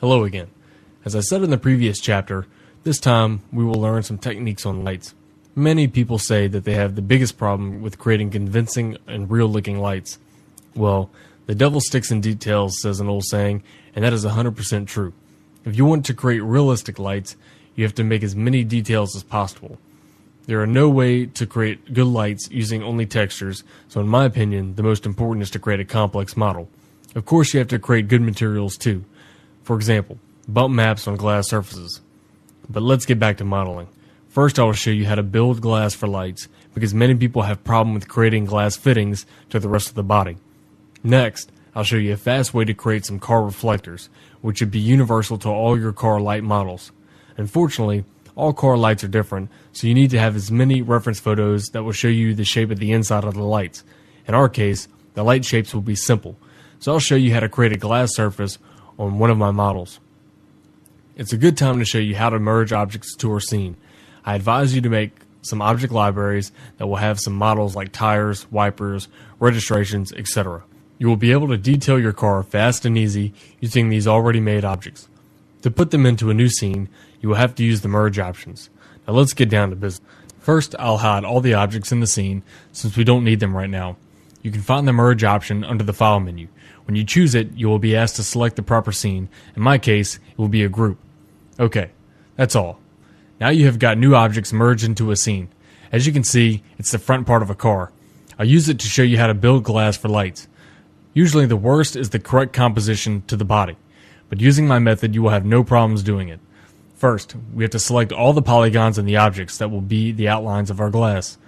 Hello again. As I said in the previous chapter, this time we will learn some techniques on lights. Many people say that they have the biggest problem with creating convincing and real-looking lights. Well, the devil sticks in details, says an old saying, and that is 100% true. If you want to create realistic lights, you have to make as many details as possible. There are no way to create good lights using only textures, so in my opinion, the most important is to create a complex model. Of course, you have to create good materials too. For example, bump maps on glass surfaces. But let's get back to modeling. First, I will show you how to build glass for lights, because many people have problem with creating glass fittings to the rest of the body. Next, I'll show you a fast way to create some car reflectors, which should be universal to all your car light models. Unfortunately, all car lights are different, so you need to have as many reference photos that will show you the shape of the inside of the lights. In our case, the light shapes will be simple, so I'll show you how to create a glass surface on one of my models. It's a good time to show you how to merge objects to our scene. I advise you to make some object libraries that will have some models like tires, wipers, registrations, etc. You will be able to detail your car fast and easy using these already made objects. To put them into a new scene, you will have to use the merge options. Now let's get down to business. First, I'll hide all the objects in the scene since we don't need them right now. You can find the merge option under the file menu. When you choose it, you will be asked to select the proper scene. In my case, it will be a group. Okay, that's all. Now you have got new objects merged into a scene. As you can see, it's the front part of a car. I'll use it to show you how to build glass for lights. Usually the worst is the correct composition to the body, but using my method you will have no problems doing it. First, we have to select all the polygons in the objects that will be the outlines of our glass.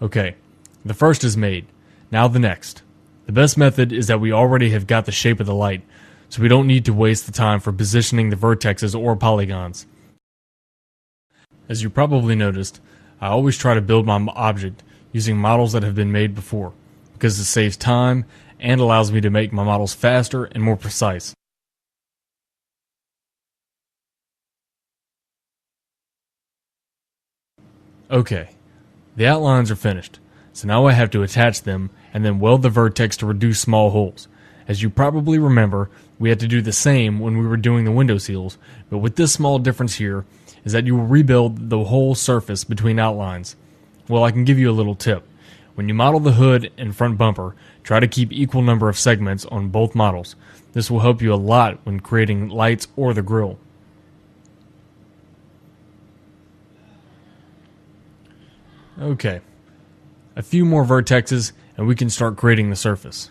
Okay, the first is made. Now the next. The best method is that we already have got the shape of the light, so we don't need to waste the time for positioning the vertexes or polygons. As you probably noticed, I always try to build my object using models that have been made before, because it saves time and allows me to make my models faster and more precise. Okay, the outlines are finished, so now I have to attach them and then weld the vertex to reduce small holes. As you probably remember, we had to do the same when we were doing the window seals, but with this small difference here is that you will rebuild the whole surface between outlines. Well, I can give you a little tip. When you model the hood and front bumper, try to keep equal number of segments on both models. This will help you a lot when creating lights or the grille. Okay, a few more vertexes and we can start creating the surface.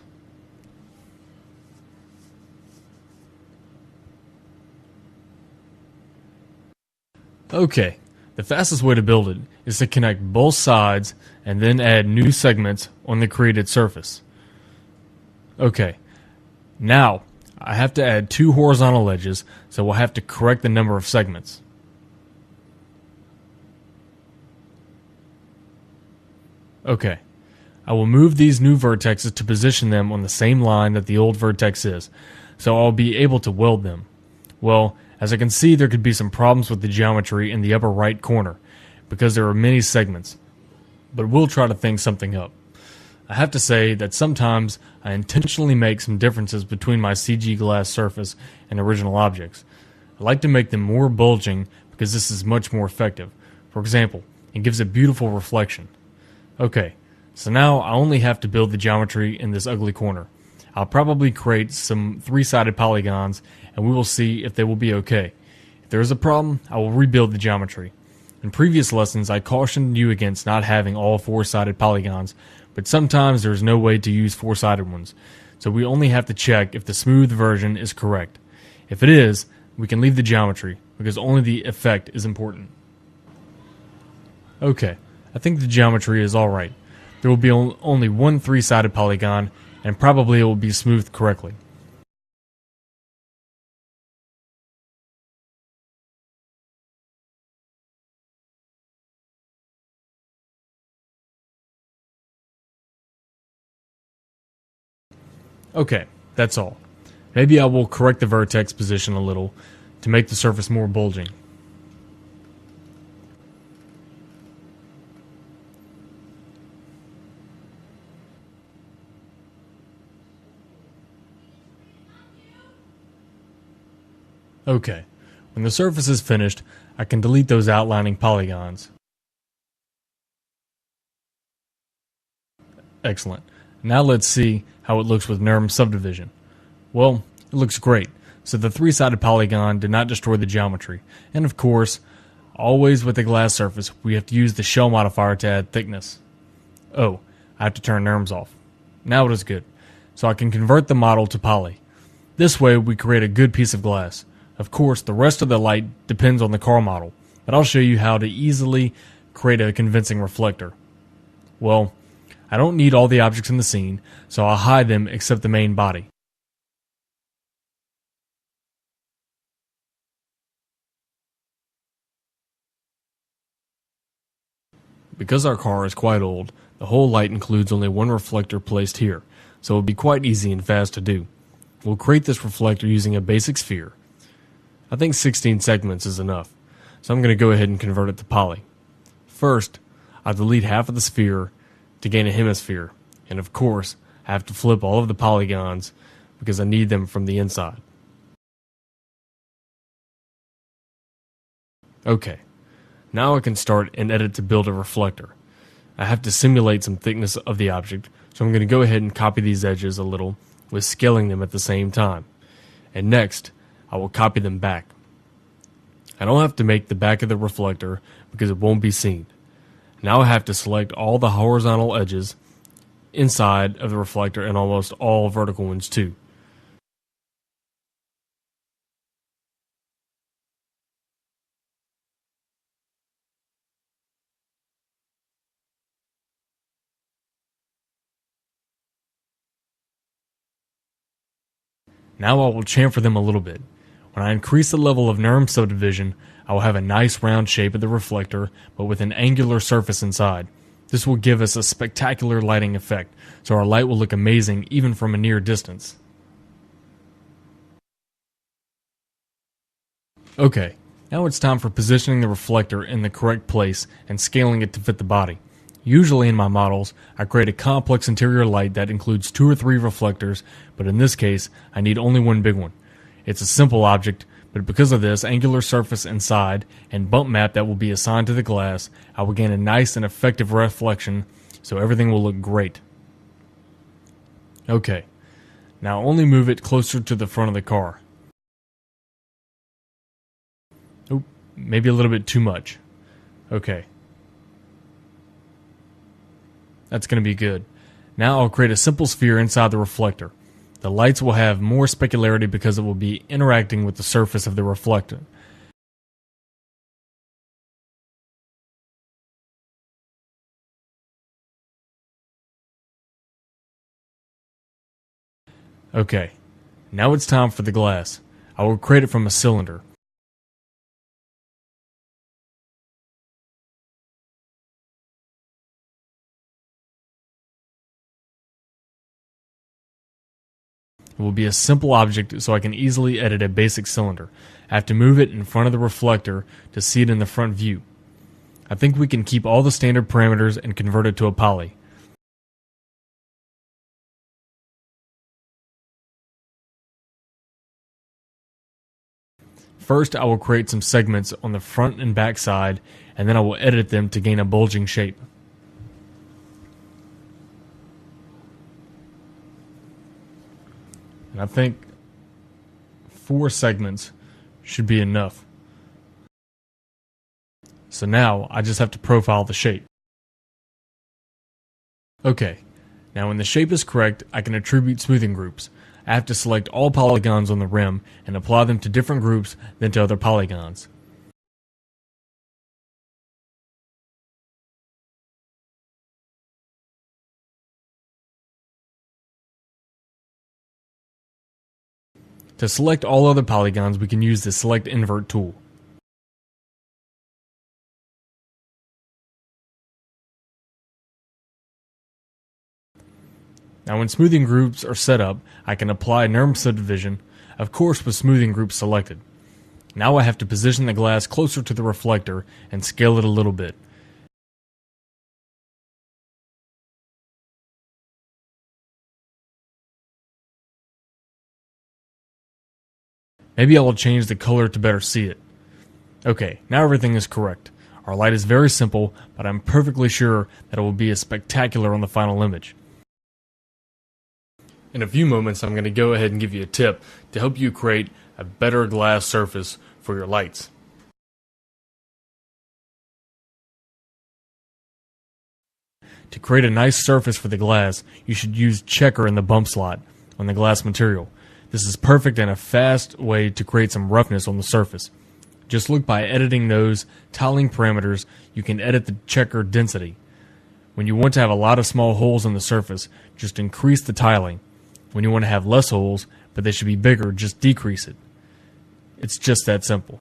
Okay, the fastest way to build it is to connect both sides and then add new segments on the created surface. Okay, now I have to add 2 horizontal edges, so we'll have to correct the number of segments. Okay, I will move these new vertexes to position them on the same line that the old vertex is, so I'll be able to weld them. Well, as I can see, there could be some problems with the geometry in the upper right corner, because there are many segments, but we'll try to think something up. I have to say that sometimes I intentionally make some differences between my CG glass surface and original objects. I like to make them more bulging because this is much more effective. For example, it gives a beautiful reflection. Okay, so now I only have to build the geometry in this ugly corner. I'll probably create some 3-sided polygons and we will see if they will be okay. If there is a problem, I will rebuild the geometry. In previous lessons, I cautioned you against not having all 4-sided polygons, but sometimes there is no way to use 4-sided ones, so we only have to check if the smooth version is correct. If it is, we can leave the geometry, because only the effect is important. Okay, I think the geometry is alright. There will be only one 3-sided polygon, and probably it will be smoothed correctly. Okay, that's all. Maybe I will correct the vertex position a little to make the surface more bulging. Okay, when the surface is finished, I can delete those outlining polygons. Excellent. Now let's see how it looks with NURM subdivision. Well, it looks great. So the three-sided polygon did not destroy the geometry. And of course, always with the glass surface, we have to use the shell modifier to add thickness. Oh, I have to turn NURMS off. Now it is good. So I can convert the model to poly. This way we create a good piece of glass. Of course, the rest of the light depends on the car model, but I'll show you how to easily create a convincing reflector. Well, I don't need all the objects in the scene, so I'll hide them except the main body. Because our car is quite old, the whole light includes only one reflector placed here, so it will be quite easy and fast to do. We'll create this reflector using a basic sphere. I think 16 segments is enough, so I'm going to go ahead and convert it to poly. First, I'll delete half of the sphere to gain a hemisphere, and of course, I have to flip all of the polygons because I need them from the inside. Okay, now I can start and edit to build a reflector. I have to simulate some thickness of the object, so I'm going to go ahead and copy these edges a little with scaling them at the same time. And next, I will copy them back. I don't have to make the back of the reflector because it won't be seen. Now I have to select all the horizontal edges inside of the reflector and almost all vertical ones too. Now I will chamfer them a little bit. When I increase the level of NURM subdivision, I will have a nice round shape of the reflector, but with an angular surface inside. This will give us a spectacular lighting effect, so our light will look amazing even from a near distance. Okay, now it's time for positioning the reflector in the correct place and scaling it to fit the body. Usually in my models, I create a complex interior light that includes 2 or 3 reflectors, but in this case, I need only one big one. It's a simple object, but because of this angular surface inside and bump map that will be assigned to the glass, I will gain a nice and effective reflection, so everything will look great. Okay, now only move it closer to the front of the car. Oh, maybe a little bit too much. Okay. That's going to be good. Now I'll create a simple sphere inside the reflector. The lights will have more specularity because it will be interacting with the surface of the reflector. Okay, now it's time for the glass. I will create it from a cylinder. It will be a simple object so I can easily edit a basic cylinder. I have to move it in front of the reflector to see it in the front view. I think we can keep all the standard parameters and convert it to a poly. First, I will create some segments on the front and back side, and then I will edit them to gain a bulging shape. And I think 4 segments should be enough. So now I just have to profile the shape. Okay, now when the shape is correct, I can attribute smoothing groups. I have to select all polygons on the rim and apply them to different groups than to other polygons. To select all other polygons, we can use the Select Invert tool. Now when smoothing groups are set up, I can apply NURM subdivision, of course with smoothing groups selected. Now I have to position the glass closer to the reflector and scale it a little bit. Maybe I will change the color to better see it. Okay, now everything is correct. Our light is very simple, but I'm perfectly sure that it will be as spectacular on the final image. In a few moments, I'm going to go ahead and give you a tip to help you create a better glass surface for your lights. To create a nice surface for the glass, you should use checker in the bump slot on the glass material. This is perfect and a fast way to create some roughness on the surface. Just look by editing those tiling parameters, you can edit the checker density. When you want to have a lot of small holes on the surface, just increase the tiling. When you want to have less holes, but they should be bigger, just decrease it. It's just that simple.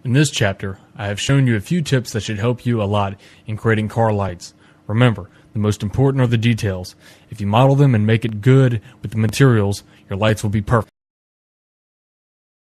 In this chapter, I have shown you a few tips that should help you a lot in creating car lights. Remember, the most important are the details. If you model them and make it good with the materials, your lights will be perfect.